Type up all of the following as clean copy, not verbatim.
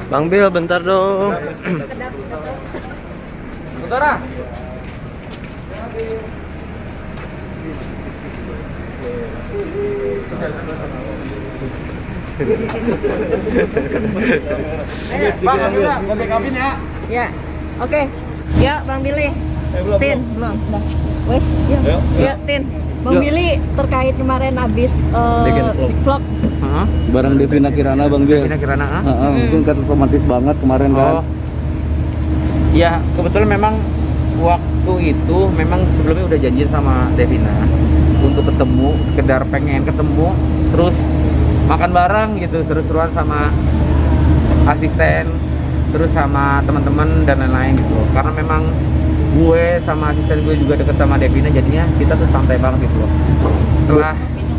Bang Bil, bentar dong. Saudara. Bang, ambil lah, gue backupin ya. Ya, oke. Ya, Bang Billy. Tin, belum. Dah. Wes, yuk. Ya, Tin. Bang Billy terkait kemarin habis Bikin vlog. Bareng Devina Kirana, Bang Bil. Devina Kirana, Mungkin kan romantis banget kemarin kan. Ya, kebetulan memang waktu itu memang sebelumnya udah janjian sama Devina untuk ketemu, sekedar pengen ketemu, terus makan bareng gitu, seru-seruan sama asisten, terus sama teman-teman dan lain-lain gitu. Karena memang gue sama asisten gue juga deket sama Devina, jadinya kita tuh santai banget gitu loh.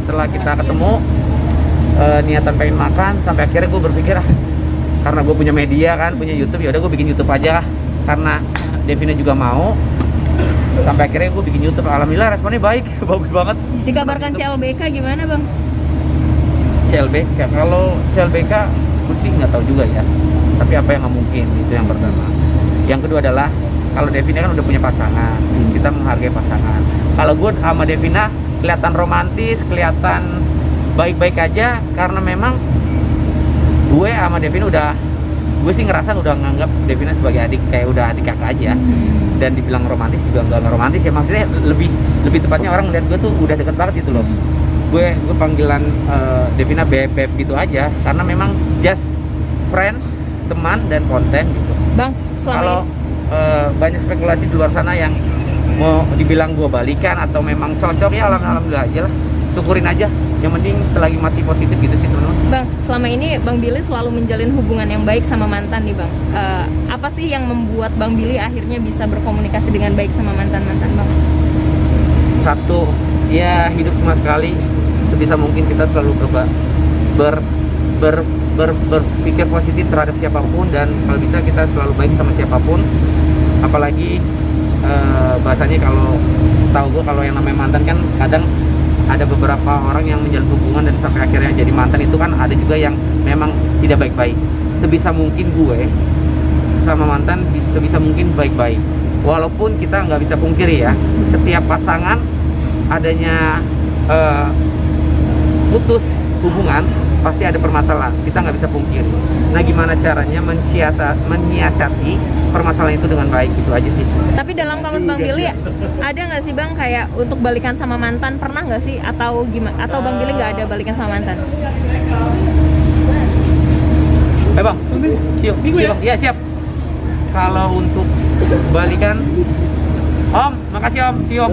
Setelah kita ketemu, niatan pengen makan, sampai akhirnya gue berpikir karena gue punya media kan, punya YouTube, ya udah gue bikin YouTube aja lah. Karena Devina juga mau, sampai akhirnya gue bikin YouTube. Alhamdulillah responnya baik, bagus banget. Dikabarkan CLBK gimana, Bang? CLBK, kalau CLBK gue sih nggak tahu juga ya. Tapi apa yang nggak mungkin, itu yang pertama. Yang kedua adalah kalau Devina kan udah punya pasangan, kita menghargai pasangan. Kalau gue sama Devina kelihatan romantis, kelihatan baik-baik aja, karena memang gue sama Devina gue sih ngerasa udah nganggap Devina sebagai adik, kayak udah adik kakak aja. Dan dibilang romantis juga nggak romantis ya, maksudnya lebih tepatnya orang ngeliat gue tuh udah deket banget gitu loh. Gue panggilan Devina beb gitu aja, karena memang just friend, teman dan konten gitu. Bang, Kalau banyak spekulasi di luar sana yang mau dibilang gue balikan atau memang cocok, ya alhamdulillah aja lah, syukurin aja. Yang penting selagi masih positif gitu sih teman-teman. Bang, selama ini Bang Billy selalu menjalin hubungan yang baik sama mantan nih, Bang. Apa sih yang membuat Bang Billy akhirnya bisa berkomunikasi dengan baik sama mantan-mantan, Bang? Satu, ya hidup cuma sekali, sebisa mungkin kita selalu berpikir positif terhadap siapapun, dan kalau bisa kita selalu baik sama siapapun. Apalagi bahasanya kalau setahu gue, kalau yang namanya mantan kan kadang ada beberapa orang yang menjalin hubungan dan sampai akhirnya jadi mantan, itu kan ada juga yang memang tidak baik-baik. Sebisa mungkin gue sama mantan sebisa mungkin baik-baik, walaupun kita nggak bisa pungkiri ya, setiap pasangan adanya putus hubungan pasti ada permasalahan, kita nggak bisa pungkiri. Nah, gimana caranya menyiasati permasalahan itu dengan baik, itu aja sih. Tapi dalam kamus Bang Billy ada nggak sih, Bang, kayak untuk balikan sama mantan, pernah nggak sih, atau gimana? Atau Bang Billy nggak ada balikan sama mantan? Bang, siap, siap, ya siap. Kalau untuk balikan, Om, makasih Om, siap.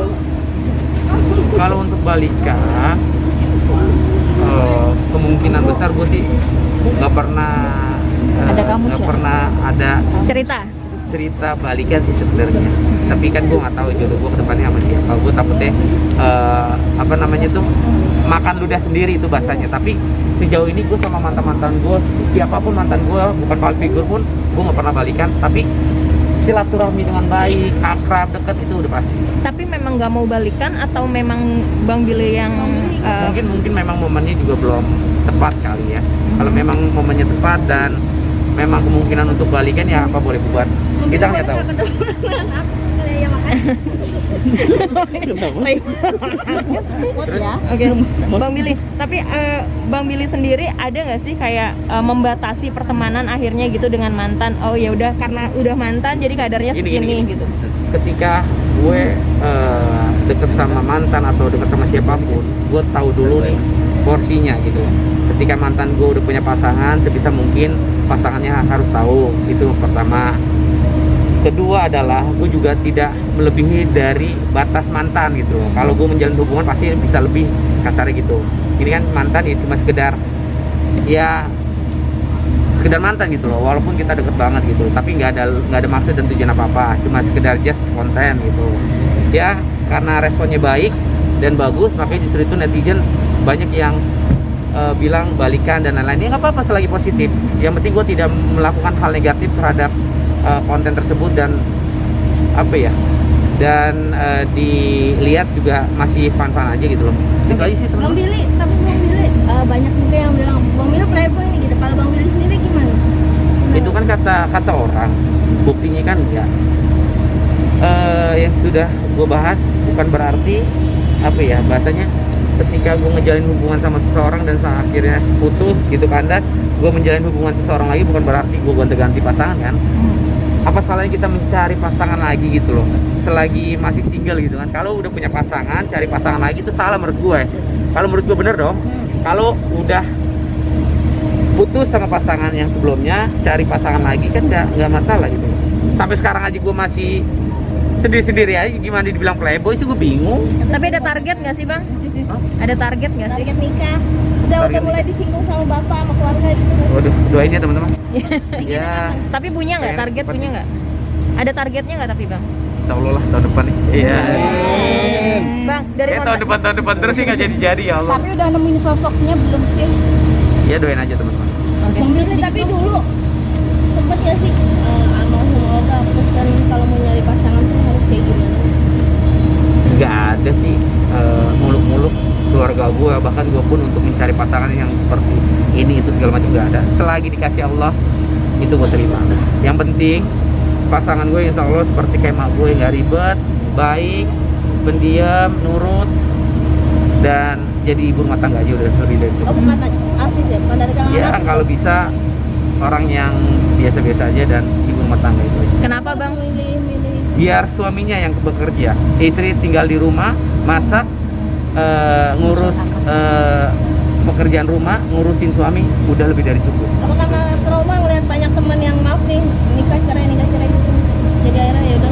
Kalau untuk balikan, kemungkinan besar gue sih nggak pernah ada cerita balikan sih sebenarnya. Tapi kan gue nggak tahu jodoh gue kedepannya sama siapa. Gue takutnya makan ludah sendiri itu bahasanya. Tapi sejauh ini gue sama mantan gue, siapapun mantan gue, bukan public figure pun, gue nggak pernah balikan. Tapi silaturahmi dengan baik, akrab, dekat, itu udah pasti. Tapi memang nggak mau balikan, atau memang Bang Billy yang mungkin memang momennya juga belum tepat kali ya. Kalau memang momennya tepat dan memang kemungkinan untuk balikan, ya apa boleh buat. Kita nggak tahu. Oke, Bang Billy. Tapi Bang Billy sendiri ada nggak sih kayak membatasi pertemanan akhirnya gitu dengan mantan? Oh ya udah, karena udah mantan jadi kadarnya segini gitu. Ketika gue deket sama mantan atau deket sama siapapun, gue tahu dulu nih porsinya gitu. Ketika mantan gue udah punya pasangan, sebisa mungkin pasangannya harus tahu, itu pertama. Kedua adalah gue juga tidak melebihi dari batas mantan gitu. Kalau gue menjalin hubungan pasti bisa lebih, kasarnya gitu. Ini kan mantan ya cuma sekedar mantan gitu loh, walaupun kita deket banget gitu, tapi nggak ada maksud dan tujuan apa-apa, cuma sekedar just konten gitu ya. Karena responnya baik dan bagus, makanya justru itu netizen banyak yang bilang balikan dan lain-lain. Ya nggak apa-apa selagi positif, yang penting gue tidak melakukan hal negatif terhadap konten tersebut, dan dilihat juga masih fun-fun aja gitu loh. Itu aja sih teman-teman. Bang Billy, banyak juga yang bilang Bang Billy playboy nih gitu. Kalau Bang Billy sendiri gimana? Itu kan kata orang, buktinya kan enggak. Yang sudah gue bahas bukan berarti apa ya bahasanya, ketika gue ngejalin hubungan sama seseorang dan akhirnya putus gitu kan, dan gue menjalin hubungan seseorang lagi bukan berarti gue ganti pasangan kan. Apa salahnya kita mencari pasangan lagi gitu loh, selagi masih single gitu kan. Kalau udah punya pasangan, cari pasangan lagi itu salah menurut gue. Kalau menurut gue bener dong. Kalau udah putus sama pasangan yang sebelumnya, cari pasangan lagi kan nggak masalah gitu. Sampai sekarang aja gue masih sendiri-sendiri aja, gimana dibilang playboy sih gue bingung. Tapi ada target nggak sih bang? Ada target nggak sih? Target nikah. Udah Target mulai disinggung sama bapak sama keluarga gitu. Waduh, doain ya teman-teman. Ya, Tapi punya nggak Pengen target? seperti- Punya nggak? Ada targetnya nggak tapi bang? insya Allah lah tahun depan nih. Iya. Bang dari Tahun depan terus sih nggak jadi ya Allah. Tapi udah nemuin sosoknya belum sih? Ya doain aja teman-teman. Oke. Bang Billy tapi dulu sempet nggak sih almarhum Olga pesan kalau mau nyari pasangan tuh harus kayak gimana? Nggak ada sih muluk-muluk keluarga gue, bahkan gue pun untuk mencari pasangan yang seperti ini itu segala macam nggak ada. Selagi dikasih Allah itu gue terima. Yang penting pasangan gue insya Allah seperti kayak mak gue, nggak ribet, baik, pendiam, nurut, dan jadi ibu rumah tangga aja udah lebih dari Oh cukup. bukan artis ya? Bukan dari kalangan Ya artis? kalau bisa orang yang biasa-biasa aja dan ibu rumah tangga itu aja. Kenapa bang? Milih Biar suaminya yang bekerja, istri tinggal di rumah, masak, ngurus pekerjaan rumah, ngurusin suami, udah lebih dari cukup. apa karena trauma ngeliat banyak teman yang maaf nih nikah cerai gitu, jadi akhirnya ya udah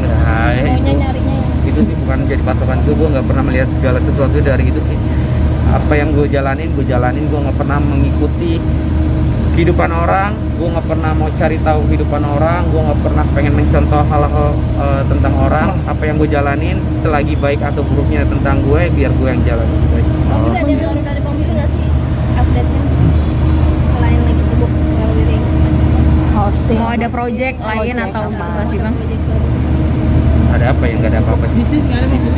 Nah, maunya nyarinya yang itu sih bukan jadi patokan gue nggak pernah melihat segala sesuatu dari itu sih. Apa yang gue jalanin, gue nggak pernah mengikuti kehidupan orang, gue nggak pernah mau cari tahu kehidupan orang, gue nggak pernah pengen mencontoh hal-hal tentang orang. Apa yang gue jalanin, selagi baik atau buruknya tentang gue, biar gue yang jalanin guys. Bang Billy ada yang baru dari Bang Billy nggak sih update-nya selain lagi sibuk ngawiri Hosting. Mau ada project lain atau gitu nggak sih bang? Ada apa yang nggak ada apa-apa sih? Bisnis nggak ada gitu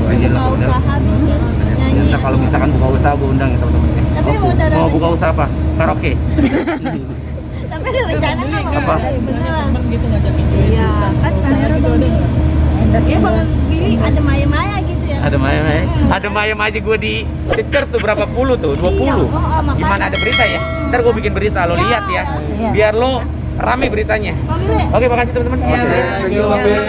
aja lah buka sebenarnya. usaha bisnis nyanyi Nah, kalau misalkan buka usaha gue undang ya teman-teman. tapi ada Mau buka usaha apa? Karaoke. tapi ada rencana nggak mau Apa? beneran iya kan kamera Bang Billy ya Bang Billy ada maya-maya gitu ya Ada mayem aja gue di cecer tuh berapa puluh tuh, 20. Iya, makanya. Gimana ada berita ya? Ntar gue bikin berita, lo lihat ya. Biar lo rame beritanya. Bang Billy Oke, makasih teman-teman. Iya, Bang. Thank you, Bang Billy.